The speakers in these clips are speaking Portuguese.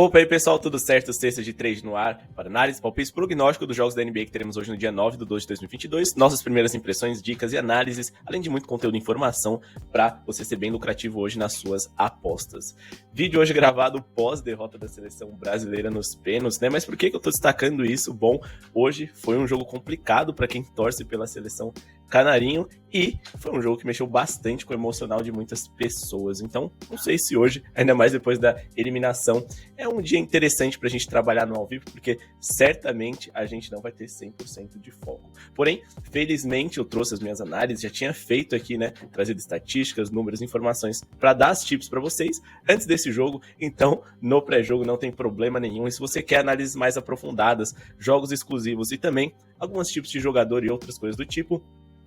Opa aí pessoal, tudo certo? Sexta de 3 no ar para análise, palpites, prognóstico dos jogos da NBA que teremos hoje no dia 9/2/2022. Nossas primeiras impressões, dicas e análises, além de muito conteúdo e informação para você ser bem lucrativo hoje nas suas apostas. Vídeo hoje gravado pós-derrota da seleção brasileira nos pênaltis, né? Mas por que eu tô destacando isso? Bom, hoje foi um jogo complicado para quem torce pela seleção canarinho e foi um jogo que mexeu bastante com o emocional de muitas pessoas. Então, não sei se hoje, ainda mais depois da eliminação, é um dia interessante pra gente trabalhar no ao vivo, porque certamente a gente não vai ter 100% de foco. Porém, felizmente eu trouxe as minhas análises, já tinha feito aqui, né, trazido estatísticas, números, informações para dar as tips para vocês antes desse jogo. Então, no pré-jogo não tem problema nenhum. E se você quer análises mais aprofundadas, jogos exclusivos e também alguns tipos de jogador e outras coisas do tipo,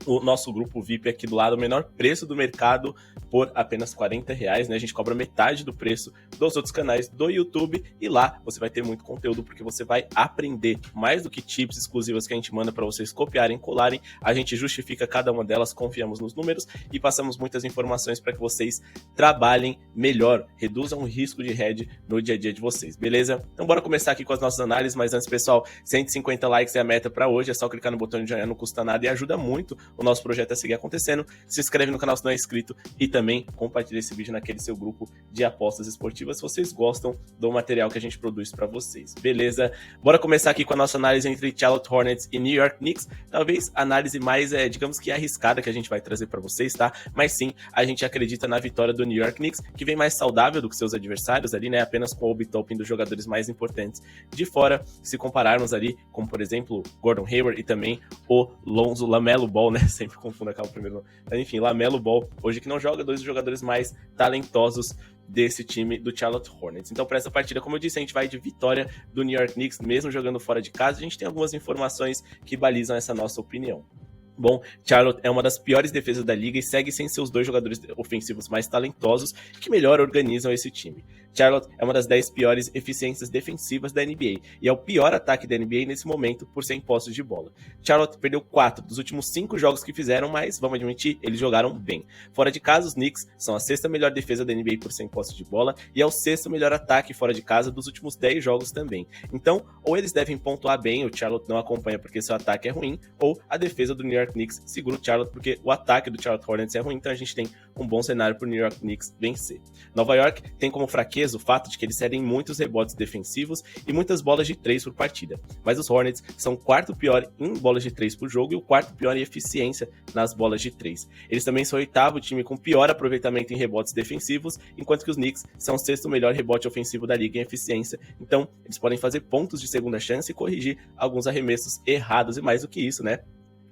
o nosso grupo VIP aqui do lado, o menor preço do mercado por apenas R$40, né? A gente cobra metade do preço dos outros canais do YouTube e lá você vai ter muito conteúdo porque você vai aprender mais do que tips exclusivas que a gente manda para vocês copiarem, colarem. A gente justifica cada uma delas, confiamos nos números e passamos muitas informações para que vocês trabalhem melhor, reduzam o risco de head no dia a dia de vocês, beleza? Então bora começar aqui com as nossas análises, mas antes, pessoal, 150 likes é a meta para hoje, é só clicar no botão de joinha, não custa nada e ajuda muito o nosso projeto a seguir acontecendo. Se inscreve no canal se não é inscrito e também compartilha esse vídeo naquele seu grupo de apostas esportivas se vocês gostam do material que a gente produz para vocês, beleza? Bora começar aqui com a nossa análise entre Charlotte Hornets e New York Knicks, talvez a análise mais, digamos que arriscada que a gente vai trazer para vocês, tá? Mas sim, a gente acredita na vitória do New York Knicks, que vem mais saudável do que seus adversários ali, né? Apenas com o Obi Toppin dos jogadores mais importantes de fora, se compararmos ali, como por exemplo, Gordon Hayward e também o Lonzo LaMelo Ball, né? Sempre confundo aquela primeira nome. Mas enfim, LaMelo Ball, hoje que não joga, dois dos jogadores mais talentosos desse time do Charlotte Hornets. Então, para essa partida, como eu disse, a gente vai de vitória do New York Knicks, mesmo jogando fora de casa. A gente tem algumas informações que balizam essa nossa opinião. Bom, Charlotte é uma das piores defesas da liga e segue sem seus dois jogadores ofensivos mais talentosos que melhor organizam esse time. Charlotte é uma das 10 piores eficiências defensivas da NBA e é o pior ataque da NBA nesse momento por 100 posses de bola. Charlotte perdeu 4 dos últimos 5 jogos que fizeram, mas, vamos admitir, eles jogaram bem. Fora de casa, os Knicks são a 6ª melhor defesa da NBA por 100 posses de bola e é o 6º melhor ataque fora de casa dos últimos 10 jogos também. Então, ou eles devem pontuar bem, o Charlotte não acompanha porque seu ataque é ruim, ou a defesa do New York Knicks segura o Charlotte porque o ataque do Charlotte Hornets é ruim, então a gente tem um bom cenário para o New York Knicks vencer. Nova York tem como fraqueza o fato de que eles cedem muitos rebotes defensivos e muitas bolas de 3 por partida, mas os Hornets são o 4º pior em bolas de 3 por jogo e o 4º pior em eficiência nas bolas de 3. Eles também são o 8º time com pior aproveitamento em rebotes defensivos, enquanto que os Knicks são o 6º melhor rebote ofensivo da liga em eficiência, então eles podem fazer pontos de segunda chance e corrigir alguns arremessos errados e mais do que isso, né?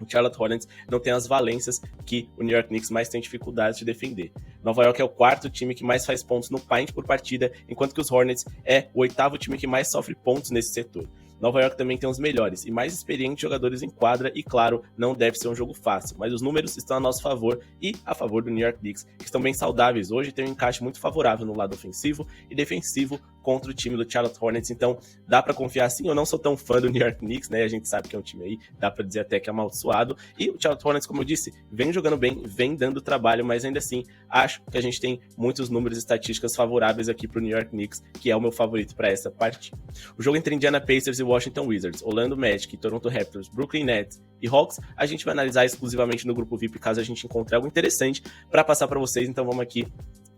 O Charlotte Hornets não tem as valências que o New York Knicks mais tem dificuldade de defender. Nova York é o 4º time que mais faz pontos no paint por partida, enquanto que os Hornets é o 8º time que mais sofre pontos nesse setor. Nova York também tem os melhores e mais experientes jogadores em quadra e, claro, não deve ser um jogo fácil, mas os números estão a nosso favor e a favor do New York Knicks, que estão bem saudáveis hoje e tem um encaixe muito favorável no lado ofensivo e defensivo contra o time do Charlotte Hornets, então dá pra confiar sim. Eu não sou tão fã do New York Knicks, né, a gente sabe que é um time aí, dá pra dizer até que é amaldiçoado, e o Charlotte Hornets, como eu disse, vem jogando bem, vem dando trabalho, mas ainda assim, acho que a gente tem muitos números e estatísticas favoráveis aqui pro New York Knicks, que é o meu favorito pra essa partida. O jogo entre Indiana Pacers e Washington Wizards, Orlando Magic, Toronto Raptors, Brooklyn Nets e Hawks, a gente vai analisar exclusivamente no grupo VIP, caso a gente encontre algo interessante pra passar pra vocês, então vamos aqui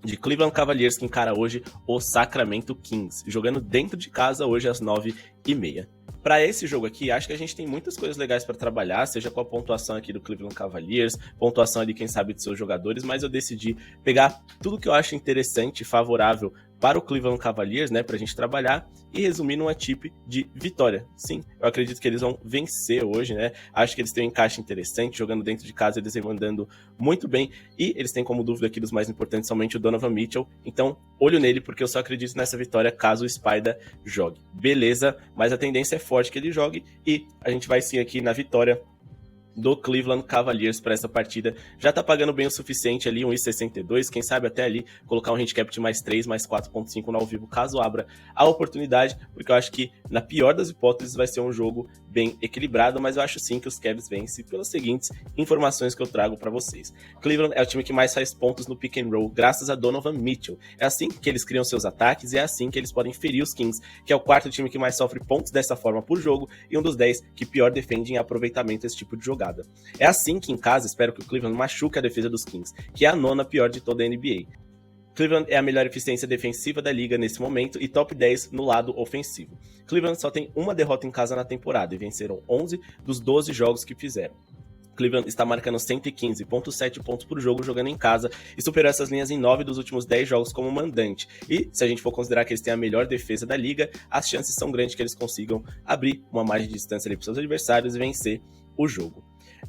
de Cleveland Cavaliers, que encara hoje o Sacramento Kings, jogando dentro de casa hoje às 9h30. Para esse jogo aqui, acho que a gente tem muitas coisas legais para trabalhar, seja com a pontuação aqui do Cleveland Cavaliers, pontuação ali, quem sabe, de seus jogadores, mas eu decidi pegar tudo que eu acho interessante e favorável para o Cleveland Cavaliers, né, pra gente trabalhar e resumir numa tip de vitória. Sim, eu acredito que eles vão vencer hoje, né, acho que eles têm um encaixe interessante, jogando dentro de casa eles vêm mandando muito bem e eles têm como dúvida aqui dos mais importantes somente o Donovan Mitchell, então olho nele porque eu só acredito nessa vitória caso o Spider jogue. Beleza, mas a tendência é forte que ele jogue e a gente vai sim aqui na vitória do Cleveland Cavaliers para essa partida. Já tá pagando bem o suficiente ali, 1,62, quem sabe até ali colocar um handicap de mais 3, mais 4,5 no ao vivo, caso abra a oportunidade, porque eu acho que, na pior das hipóteses, vai ser um jogo bem equilibrado, mas eu acho sim que os Cavs vencem pelas seguintes informações que eu trago para vocês. Cleveland é o time que mais faz pontos no pick and roll, graças a Donovan Mitchell. É assim que eles criam seus ataques e é assim que eles podem ferir os Kings, que é o quarto time que mais sofre pontos dessa forma por jogo e um dos 10 que pior defende em aproveitamento esse tipo de jogada. É assim que em casa espero que o Cleveland machuque a defesa dos Kings, que é a nona pior de toda a NBA. Cleveland é a melhor eficiência defensiva da liga nesse momento e top 10 no lado ofensivo. Cleveland só tem uma derrota em casa na temporada e venceram 11 dos 12 jogos que fizeram. Cleveland está marcando 115,7 pontos por jogo jogando em casa e superou essas linhas em 9 dos últimos 10 jogos como mandante. E, se a gente for considerar que eles têm a melhor defesa da liga, as chances são grandes que eles consigam abrir uma margem de distância ali para seus adversários e vencer o jogo.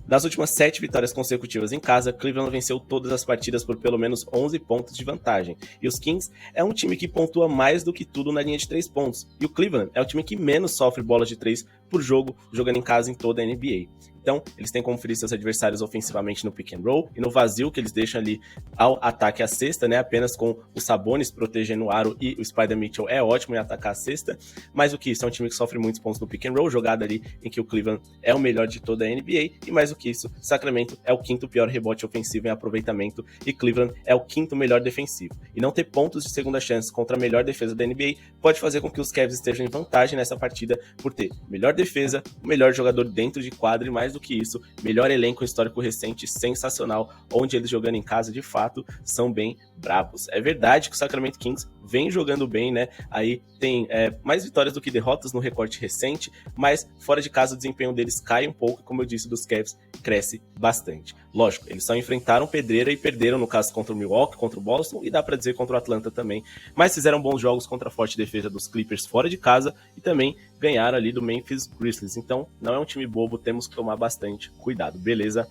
Nas últimas 7 vitórias consecutivas em casa, Cleveland venceu todas as partidas por pelo menos 11 pontos de vantagem. E os Kings é um time que pontua mais do que tudo na linha de 3 pontos. E o Cleveland é o time que menos sofre bolas de 3 por jogo, jogando em casa em toda a NBA. Então, eles têm como ferir seus adversários ofensivamente no pick and roll e no vazio que eles deixam ali ao ataque à cesta, né? Apenas com o Sabonis protegendo o aro e o Spider Mitchell é ótimo em atacar a cesta. Mais do que isso, é um time que sofre muitos pontos no pick and roll, jogada ali em que o Cleveland é o melhor de toda a NBA. E mais do que isso, Sacramento é o quinto pior rebote ofensivo em aproveitamento e Cleveland é o quinto melhor defensivo. E não ter pontos de segunda chance contra a melhor defesa da NBA pode fazer com que os Cavs estejam em vantagem nessa partida por ter melhor defesa, o melhor jogador dentro de quadra e mais do que isso, melhor elenco histórico recente sensacional, onde eles jogando em casa de fato são bem brabos. É verdade que o Sacramento Kings vem jogando bem, né? Aí tem mais vitórias do que derrotas no recorte recente, mas fora de casa o desempenho deles cai um pouco, como eu disse, dos Cavs cresce bastante. Lógico, eles só enfrentaram pedreira e perderam no caso contra o Milwaukee, contra o Boston e dá pra dizer contra o Atlanta também, mas fizeram bons jogos contra a forte defesa dos Clippers fora de casa e também ganharam ali do Memphis Grizzlies. Então não é um time bobo, temos que tomar bastante cuidado, beleza?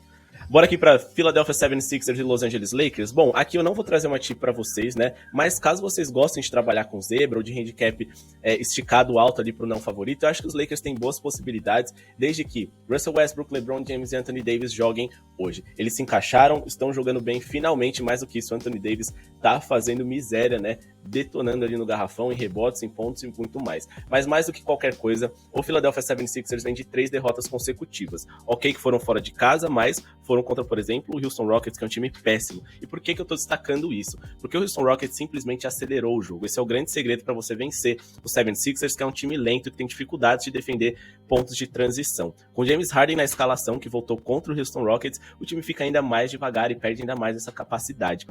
Bora aqui para Philadelphia 76ers e Los Angeles Lakers. Bom, aqui eu não vou trazer uma tip para vocês, né? Mas caso vocês gostem de trabalhar com zebra ou de handicap esticado alto ali pro não favorito, eu acho que os Lakers têm boas possibilidades, desde que Russell Westbrook, LeBron James e Anthony Davis joguem hoje. Eles se encaixaram, estão jogando bem finalmente, mais do que isso, Anthony Davis tá fazendo miséria, né? Detonando ali no garrafão, em rebotes, em pontos e muito mais. Mas mais do que qualquer coisa, o Philadelphia 76ers vem de 3 derrotas consecutivas. Ok que foram fora de casa, mas foram contra, por exemplo, o Houston Rockets, que é um time péssimo. E por que eu tô destacando isso? Porque o Houston Rockets simplesmente acelerou o jogo. Esse é o grande segredo para você vencer o 76ers, que é um time lento e que tem dificuldades de defender pontos de transição. Com James Harden na escalação, que voltou contra o Houston Rockets, o time fica ainda mais devagar e perde ainda mais essa capacidade.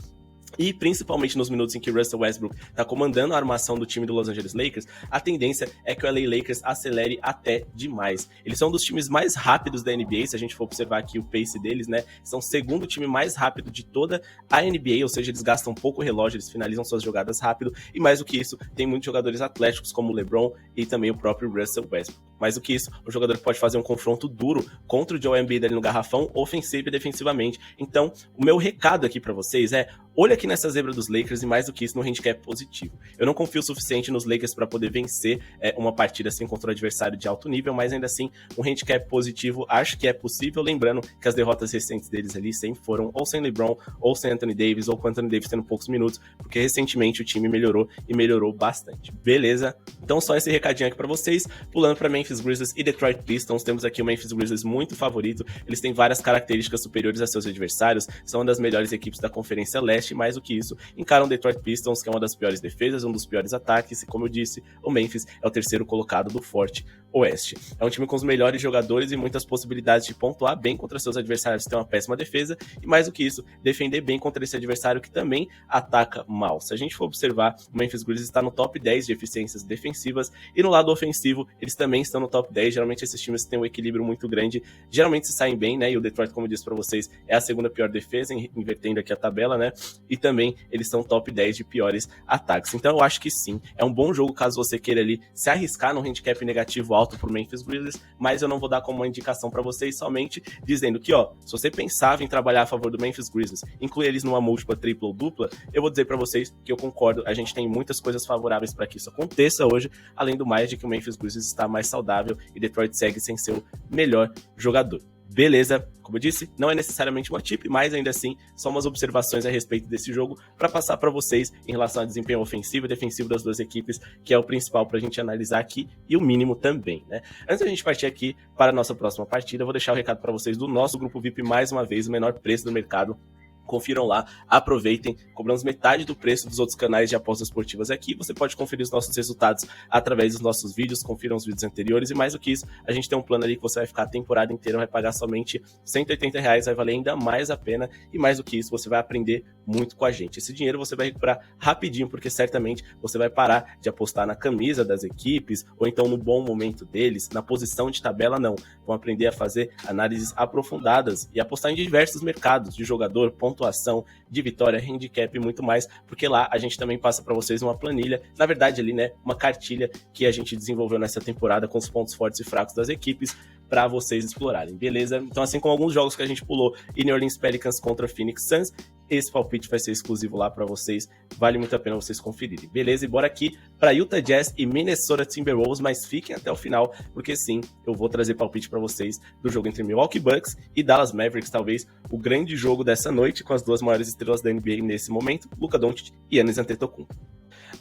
E principalmente nos minutos em que Russell Westbrook está comandando a armação do time do Los Angeles Lakers, a tendência é que o LA Lakers acelere até demais. Eles são um dos times mais rápidos da NBA, se a gente for observar aqui o pace deles, né? São o segundo time mais rápido de toda a NBA, ou seja, eles gastam pouco relógio, eles finalizam suas jogadas rápido, e mais do que isso, tem muitos jogadores atléticos como o LeBron e também o próprio Russell Westbrook. Mais do que isso, o jogador pode fazer um confronto duro contra o Joel Embiid ali no garrafão, ofensivo e defensivamente. Então, o meu recado aqui pra vocês é: olha aqui nessa zebra dos Lakers e mais do que isso no handicap positivo. Eu não confio o suficiente nos Lakers para poder vencer uma partida assim contra um adversário de alto nível, mas ainda assim, um handicap positivo acho que é possível, lembrando que as derrotas recentes deles ali sempre foram ou sem LeBron, ou sem Anthony Davis, ou com Anthony Davis tendo poucos minutos, porque recentemente o time melhorou e melhorou bastante. Beleza? Então só esse recadinho aqui para vocês, pulando para Memphis Grizzlies e Detroit Pistons. Temos aqui o Memphis Grizzlies muito favorito, eles têm várias características superiores a seus adversários, são uma das melhores equipes da Conferência Leste, mais do que isso, encaram o Detroit Pistons, que é uma das piores defesas, um dos piores ataques, e como eu disse, o Memphis é o terceiro colocado do Forte Oeste. É um time com os melhores jogadores e muitas possibilidades de pontuar bem contra seus adversários que têm uma péssima defesa, e mais do que isso, defender bem contra esse adversário que também ataca mal. Se a gente for observar, o Memphis Grizzlies está no top 10 de eficiências defensivas, e no lado ofensivo, eles também estão no top 10, geralmente esses times têm um equilíbrio muito grande, geralmente se saem bem, né, e o Detroit, como eu disse pra vocês, é a segunda pior defesa, invertendo aqui a tabela, né, e também eles são top 10 de piores ataques. Então eu acho que sim, é um bom jogo caso você queira ali se arriscar num handicap negativo alto pro Memphis Grizzlies, mas eu não vou dar como uma indicação para vocês, somente dizendo que, ó, se você pensava em trabalhar a favor do Memphis Grizzlies, incluir eles numa múltipla, tripla ou dupla, eu vou dizer para vocês que eu concordo, a gente tem muitas coisas favoráveis para que isso aconteça hoje, além do mais de que o Memphis Grizzlies está mais saudável e Detroit segue sem seu melhor jogador. Beleza, como eu disse, não é necessariamente uma tip, mas ainda assim, são umas observações a respeito desse jogo para passar para vocês em relação ao desempenho ofensivo e defensivo das duas equipes, que é o principal para a gente analisar aqui, e o mínimo também, né? Antes da gente partir aqui para a nossa próxima partida, eu vou deixar o recado para vocês do nosso grupo VIP mais uma vez, o menor preço do mercado. Confiram lá, aproveitem, cobramos metade do preço dos outros canais de apostas esportivas aqui. Você pode conferir os nossos resultados através dos nossos vídeos, confiram os vídeos anteriores e mais do que isso, a gente tem um plano ali que você vai ficar a temporada inteira, vai pagar somente R$180, vai valer ainda mais a pena e mais do que isso, você vai aprender muito com a gente. Esse dinheiro você vai recuperar rapidinho, porque certamente você vai parar de apostar na camisa das equipes ou então no bom momento deles, na posição de tabela não. Vão aprender a fazer análises aprofundadas e apostar em diversos mercados de jogador, pontuação, de vitória, handicap e muito mais, porque lá a gente também passa para vocês uma planilha, na verdade ali, né, uma cartilha que a gente desenvolveu nessa temporada com os pontos fortes e fracos das equipes para vocês explorarem, beleza? Então assim como alguns jogos que a gente pulou, em New Orleans Pelicans contra Phoenix Suns, esse palpite vai ser exclusivo lá para vocês, vale muito a pena vocês conferirem, beleza? E bora aqui para Utah Jazz e Minnesota Timberwolves, mas fiquem até o final, porque sim, eu vou trazer palpite para vocês do jogo entre Milwaukee Bucks e Dallas Mavericks, talvez o grande jogo dessa noite, com as duas maiores estrelas da NBA nesse momento, Luka Doncic e Giannis Antetokounmpo.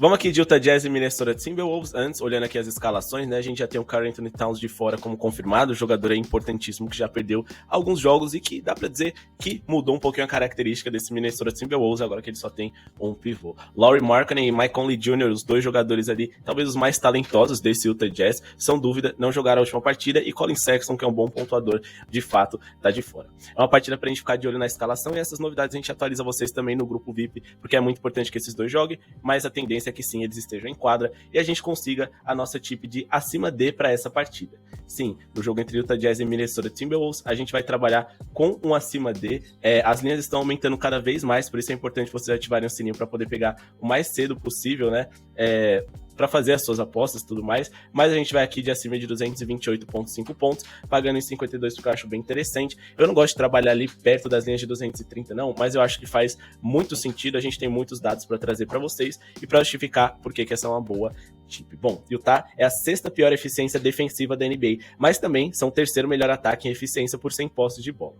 Vamos aqui de Utah Jazz e Minnesota Timberwolves. Antes, olhando aqui as escalações, né? A gente já tem o Karl Anthony Towns de fora como confirmado. O jogador é importantíssimo que já perdeu alguns jogos e que dá pra dizer que mudou um pouquinho a característica desse Minnesota Timberwolves, agora que ele só tem um pivô. Lauri Markkanen e Mike Conley Jr., os dois jogadores ali, talvez os mais talentosos desse Utah Jazz, sem dúvida, não jogaram a última partida. E Colin Sexton, que é um bom pontuador, de fato, tá de fora. É uma partida pra gente ficar de olho na escalação e essas novidades a gente atualiza vocês também no grupo VIP, porque é muito importante que esses dois joguem, mas a tendência é que sim, eles estejam em quadra e a gente consiga a nossa tip de acima de para essa partida. Sim, no jogo entre Utah Jazz e Minnesota Timberwolves, a gente vai trabalhar com um acima de. As linhas estão aumentando cada vez mais, por isso é importante vocês ativarem o sininho para poder pegar o mais cedo possível, né? Para fazer as suas apostas e tudo mais, mas a gente vai aqui de acima de 228,5 pontos, pagando em 52, porque eu acho bem interessante. Eu não gosto de trabalhar ali perto das linhas de 230 não, mas eu acho que faz muito sentido, a gente tem muitos dados para trazer para vocês e para justificar por que essa é uma boa tip. Bom, Utah é a sexta pior eficiência defensiva da NBA, mas também são o terceiro melhor ataque em eficiência por 100 posses de bola.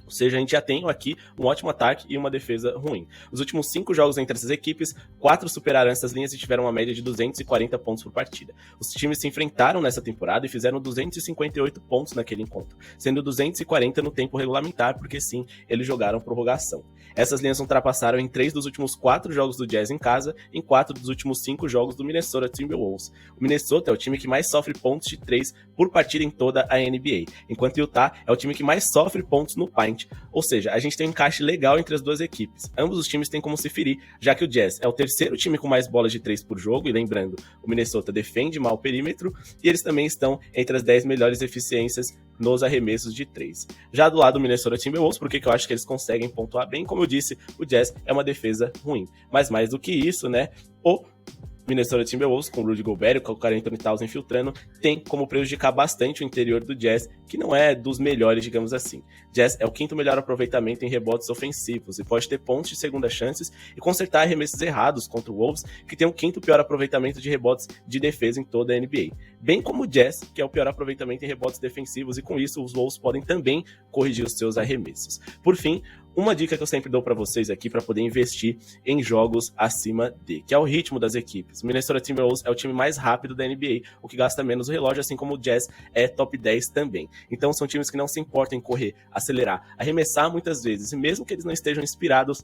Ou seja, a gente já tem aqui um ótimo ataque e uma defesa ruim. Os últimos 5 jogos entre essas equipes, 4 superaram essas linhas e tiveram uma média de 240 pontos por partida. Os times se enfrentaram nessa temporada e fizeram 258 pontos naquele encontro, sendo 240 no tempo regulamentar, porque sim, eles jogaram prorrogação. Essas linhas ultrapassaram em 3 dos últimos 4 jogos do Jazz em casa, em 4 dos últimos 5 jogos do Minnesota Timberwolves. O Minnesota é o time que mais sofre pontos de 3 por partida em toda a NBA, enquanto o Utah é o time que mais sofre pontos no paint. Ou seja, a gente tem um encaixe legal entre as duas equipes. Ambos os times têm como se ferir, já que o Jazz é o terceiro time com mais bolas de 3 por jogo, e lembrando, o Minnesota defende mal o perímetro, e eles também estão entre as 10 melhores eficiências nos arremessos de 3. Já do lado do Minnesota Timberwolves, porque eu acho que eles conseguem pontuar bem, como eu disse, o Jazz é uma defesa ruim. Mas mais do que isso, né, o Minnesota Timberwolves, com o Rudy Gobert, com o Karl Anthony Towns infiltrando, tem como prejudicar bastante o interior do Jazz, que não é dos melhores, digamos assim. Jazz é o quinto melhor aproveitamento em rebotes ofensivos e pode ter pontos de segunda chances e consertar arremessos errados contra o Wolves, que tem o quinto pior aproveitamento de rebotes de defesa em toda a NBA. Bem como o Jazz, que é o pior aproveitamento em rebotes defensivos, e com isso os Wolves podem também corrigir os seus arremessos. Por fim, uma dica que eu sempre dou para vocês aqui para poder investir em jogos acima de, que é o ritmo das equipes. O Minnesota Timberwolves é o time mais rápido da NBA, o que gasta menos o relógio, assim como o Jazz é top 10 também. Então são times que não se importam em correr, acelerar, arremessar muitas vezes, e mesmo que eles não estejam inspirados,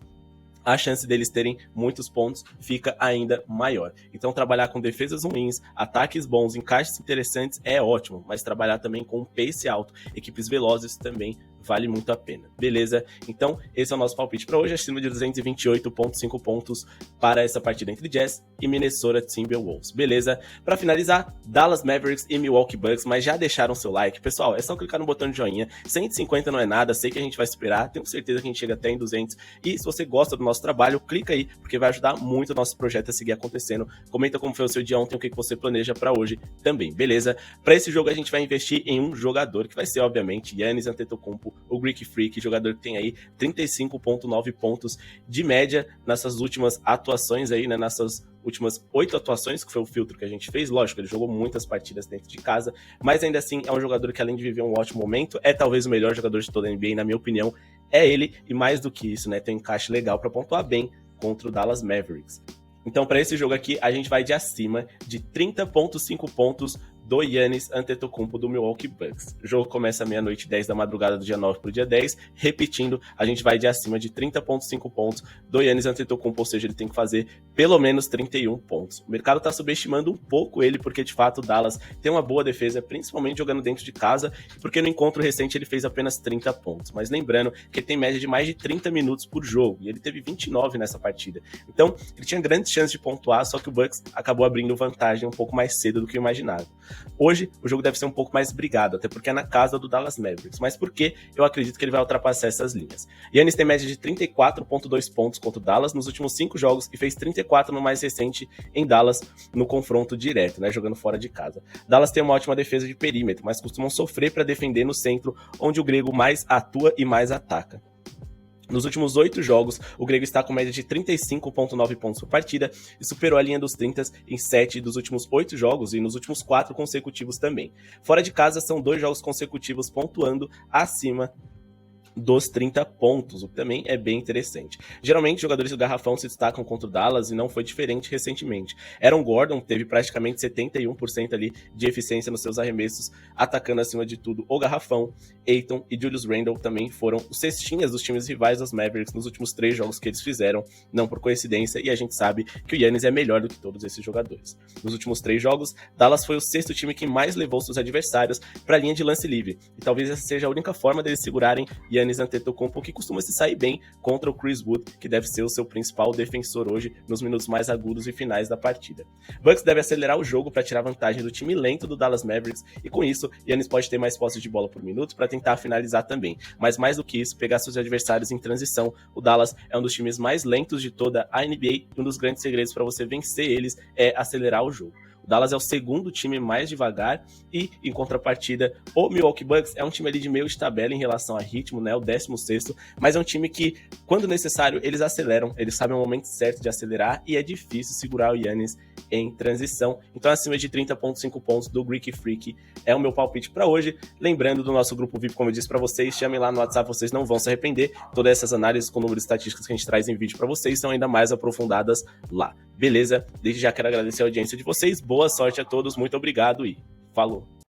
a chance deles terem muitos pontos fica ainda maior. Então trabalhar com defesas ruins, ataques bons, encaixes interessantes é ótimo, mas trabalhar também com um pace alto, equipes velozes também vale muito a pena, beleza? Então esse é o nosso palpite para hoje, acima de 228,5 pontos para essa partida entre Jazz e Minnesota Timberwolves, beleza? Para finalizar, Dallas Mavericks e Milwaukee Bucks, mas já deixaram seu like? Pessoal, é só clicar no botão de joinha, 150 não é nada, sei que a gente vai esperar, tenho certeza que a gente chega até em 200, e se você gosta do nosso trabalho, clica aí, porque vai ajudar muito o nosso projeto a seguir acontecendo. Comenta como foi o seu dia ontem, o que você planeja para hoje também, beleza? Para esse jogo a gente vai investir em um jogador, que vai ser, obviamente, Giannis Antetokounmpo, o Greek Freak, jogador que tem aí 35,9 pontos de média nessas últimas atuações aí, né, nessas últimas 8 atuações, que foi o filtro que a gente fez. Lógico, ele jogou muitas partidas dentro de casa, mas ainda assim é um jogador que, além de viver um ótimo momento, é talvez o melhor jogador de toda a NBA, na minha opinião, é ele, e mais do que isso, né, tem um encaixe legal para pontuar bem contra o Dallas Mavericks. Então, para esse jogo aqui, a gente vai de acima de 30,5 pontos do Giannis Antetokounmpo do Milwaukee Bucks. O jogo começa meia-noite 10 da madrugada do dia 9 pro dia 10. Repetindo, a gente vai de acima de 30,5 pontos do Giannis Antetokounmpo, ou seja, ele tem que fazer pelo menos 31 pontos. O mercado tá subestimando um pouco ele, porque de fato o Dallas tem uma boa defesa, principalmente jogando dentro de casa, porque no encontro recente ele fez apenas 30 pontos. Mas lembrando que ele tem média de mais de 30 minutos por jogo, e ele teve 29 nessa partida. Então, ele tinha grandes chances de pontuar, só que o Bucks acabou abrindo vantagem um pouco mais cedo do que eu imaginava. Hoje, o jogo deve ser um pouco mais brigado, até porque é na casa do Dallas Mavericks. Mas por que eu acredito que ele vai ultrapassar essas linhas? Giannis tem média de 34,2 pontos contra o Dallas nos últimos 5 jogos e fez 34 no mais recente em Dallas no confronto direto, né, jogando fora de casa. Dallas tem uma ótima defesa de perímetro, mas costumam sofrer para defender no centro, onde o grego mais atua e mais ataca. Nos últimos 8 jogos, o grego está com média de 35,9 pontos por partida e superou a linha dos 30 em 7 dos últimos 8 jogos e nos últimos 4 consecutivos também. Fora de casa, são 2 jogos consecutivos pontuando acima dos 30 pontos, o que também é bem interessante. Geralmente, jogadores do garrafão se destacam contra o Dallas e não foi diferente recentemente. Aaron Gordon teve praticamente 71% ali de eficiência nos seus arremessos, atacando acima de tudo o garrafão. Ayton e Julius Randle também foram os cestinhas dos times rivais dos Mavericks nos últimos 3 jogos que eles fizeram, não por coincidência, e a gente sabe que o Giannis é melhor do que todos esses jogadores. Nos últimos 3 jogos, Dallas foi o 6º time que mais levou seus adversários para a linha de lance livre, e talvez essa seja a única forma deles segurarem Giannis Antetokounmpo, que costuma se sair bem contra o Chris Wood, que deve ser o seu principal defensor hoje nos minutos mais agudos e finais da partida. Bucks deve acelerar o jogo para tirar vantagem do time lento do Dallas Mavericks, e com isso, Giannis pode ter mais posse de bola por minuto para tentar finalizar também. Mas mais do que isso, pegar seus adversários em transição. O Dallas é um dos times mais lentos de toda a NBA, e um dos grandes segredos para você vencer eles é acelerar o jogo. O Dallas é o 2º time mais devagar e, em contrapartida, o Milwaukee Bucks é um time ali de meio de tabela em relação a ritmo, né, o 16º, mas é um time que, quando necessário, eles aceleram, eles sabem o momento certo de acelerar e é difícil segurar o Giannis em transição. Então, acima de 30,5 pontos do Greek Freak é o meu palpite para hoje. Lembrando do nosso grupo VIP, como eu disse para vocês, chamem lá no WhatsApp, vocês não vão se arrepender. Todas essas análises com números estatísticos que a gente traz em vídeo para vocês são ainda mais aprofundadas lá. Beleza? Desde já quero agradecer a audiência de vocês. Boa sorte a todos, muito obrigado e falou!